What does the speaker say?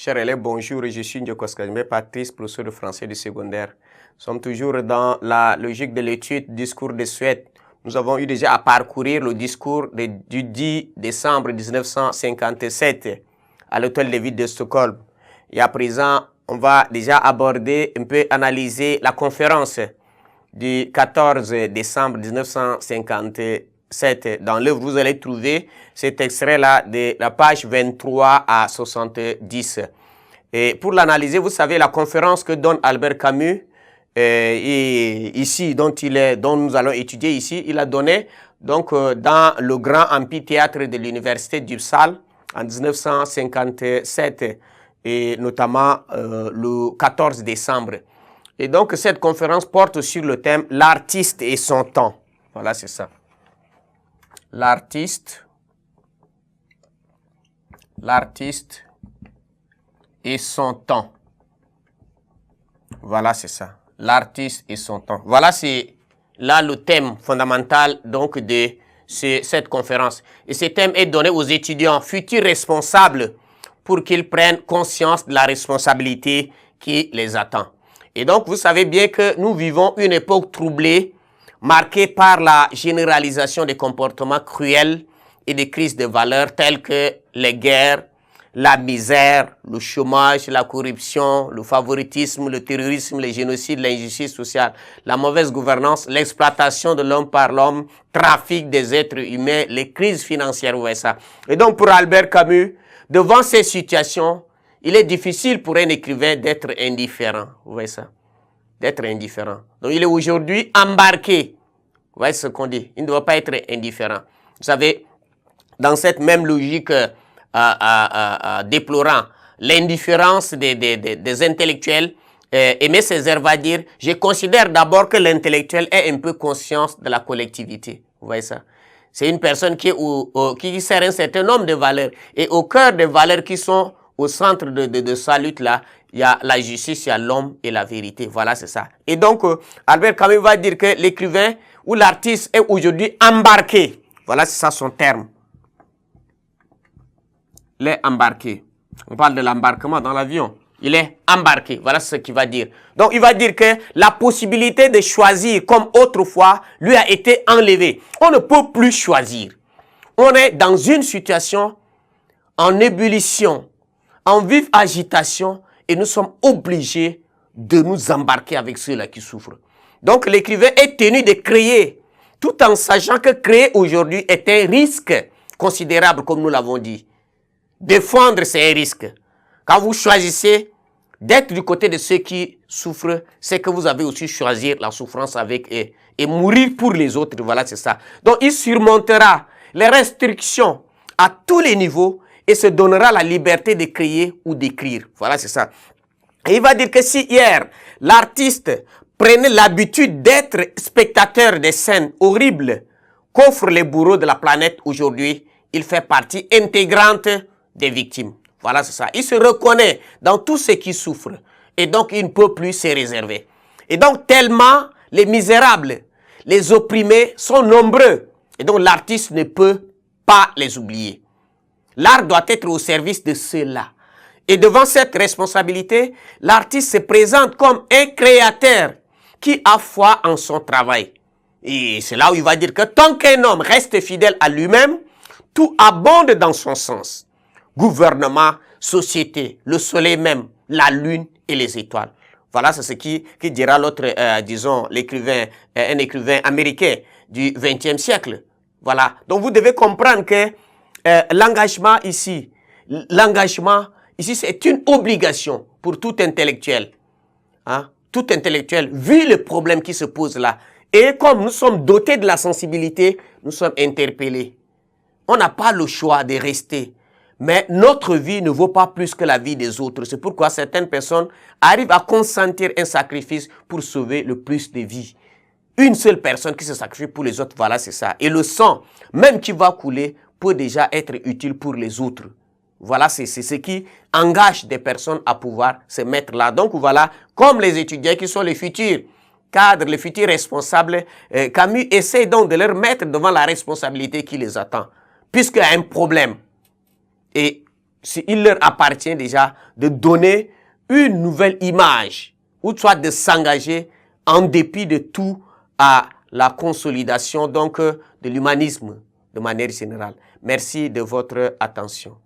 Chers élèves, bonjour, je suis Ndioko Skazimbe, Patrice, professeur de français du secondaire. Nous sommes toujours dans la logique de l'étude discours de Suède. Nous avons eu déjà à parcourir le discours du 10 décembre 1957 à l'hôtel de ville de Stockholm. Et à présent, on va déjà aborder, un peu analyser la conférence du 14 décembre 1957. Dans l'œuvre, vous allez trouver cet extrait-là de la page 23 à 70. Et pour l'analyser, vous savez, la conférence que donne Albert Camus, ici, dont nous allons étudier ici, il a donné donc dans le grand amphithéâtre de l'université d'Uppsala en 1957, et notamment le 14 décembre. Et donc, cette conférence porte sur le thème « L'artiste et son temps ». Voilà, c'est ça. L'artiste et son temps. Voilà, c'est ça. L'artiste et son temps. Voilà, c'est là le thème fondamental donc de cette conférence. Et ce thème est donné aux étudiants futurs responsables pour qu'ils prennent conscience de la responsabilité qui les attend. Et donc, vous savez bien que nous vivons une époque troublée, marquée par la généralisation des comportements cruels et des crises de valeurs telles que les guerres, la misère, le chômage, la corruption, le favoritisme, le terrorisme, le génocide, l'injustice sociale, la mauvaise gouvernance, l'exploitation de l'homme par l'homme, trafic des êtres humains, les crises financières, vous voyez ça. Et donc pour Albert Camus, devant ces situations, il est difficile pour un écrivain d'être indifférent, vous voyez ça, d'être indifférent. Donc il est aujourd'hui embarqué, vous voyez ce qu'on dit, il ne doit pas être indifférent. Vous savez, dans cette même logique déplorant l'indifférence des intellectuels, Aimé Césaire va dire, je considère d'abord que l'intellectuel ait un peu conscience de la collectivité. Vous voyez ça? C'est une personne qui sert un certain nombre de valeurs. Et au cœur des valeurs qui sont au centre de sa lutte là, il y a la justice, il y a l'homme et la vérité. Voilà, c'est ça. Et donc, Albert Camus va dire que l'écrivain ou l'artiste est aujourd'hui embarqué. Voilà, c'est ça son terme. Il est embarqué. On parle de l'embarquement dans l'avion. Il est embarqué. Voilà ce qu'il va dire. Donc, il va dire que la possibilité de choisir comme autrefois lui a été enlevée. On ne peut plus choisir. On est dans une situation en ébullition, en vive agitation, et nous sommes obligés de nous embarquer avec ceux-là qui souffrent. Donc, l'écrivain est tenu de créer, tout en sachant que créer aujourd'hui est un risque considérable, comme nous l'avons dit. Défendre, c'est un risque. Quand vous choisissez d'être du côté de ceux qui souffrent, c'est que vous avez aussi choisi la souffrance avec eux et mourir pour les autres. Voilà, c'est ça. Donc, il surmontera les restrictions à tous les niveaux et se donnera la liberté de créer ou d'écrire. Voilà, c'est ça. Et il va dire que si hier, l'artiste prenait l'habitude d'être spectateur des scènes horribles qu'offrent les bourreaux de la planète aujourd'hui, il fait partie intégrante des victimes. Voilà, c'est ça. Il se reconnaît dans tous ceux qui souffrent. Et donc, il ne peut plus se réserver. Et donc, tellement les misérables, les opprimés sont nombreux. Et donc, l'artiste ne peut pas les oublier. L'art doit être au service de ceux-là. Et devant cette responsabilité, l'artiste se présente comme un créateur qui a foi en son travail. Et c'est là où il va dire que tant qu'un homme reste fidèle à lui-même, tout abonde dans son sens. Gouvernement, société, le soleil même, la lune et les étoiles. Voilà, c'est ce qui dira l'autre, disons, l'écrivain, un écrivain américain du XXe siècle. Voilà. Donc, vous devez comprendre que l'engagement ici, c'est une obligation pour tout intellectuel. Hein? Tout intellectuel, vu le problème qui se pose là. Et comme nous sommes dotés de la sensibilité, nous sommes interpellés. On n'a pas le choix de rester. Mais notre vie ne vaut pas plus que la vie des autres. C'est pourquoi certaines personnes arrivent à consentir un sacrifice pour sauver le plus de vies. Une seule personne qui se sacrifie pour les autres, voilà, c'est ça. Et le sang, même qui va couler, peut déjà être utile pour les autres. Voilà, c'est ce qui engage des personnes à pouvoir se mettre là. Donc voilà, comme les étudiants qui sont les futurs cadres, les futurs responsables, Camus essaie donc de leur mettre devant la responsabilité qui les attend. Puisqu'il y a un problème. Et il leur appartient déjà de donner une nouvelle image, ou soit de s'engager en dépit de tout à la consolidation donc de l'humanisme de manière générale. Merci de votre attention.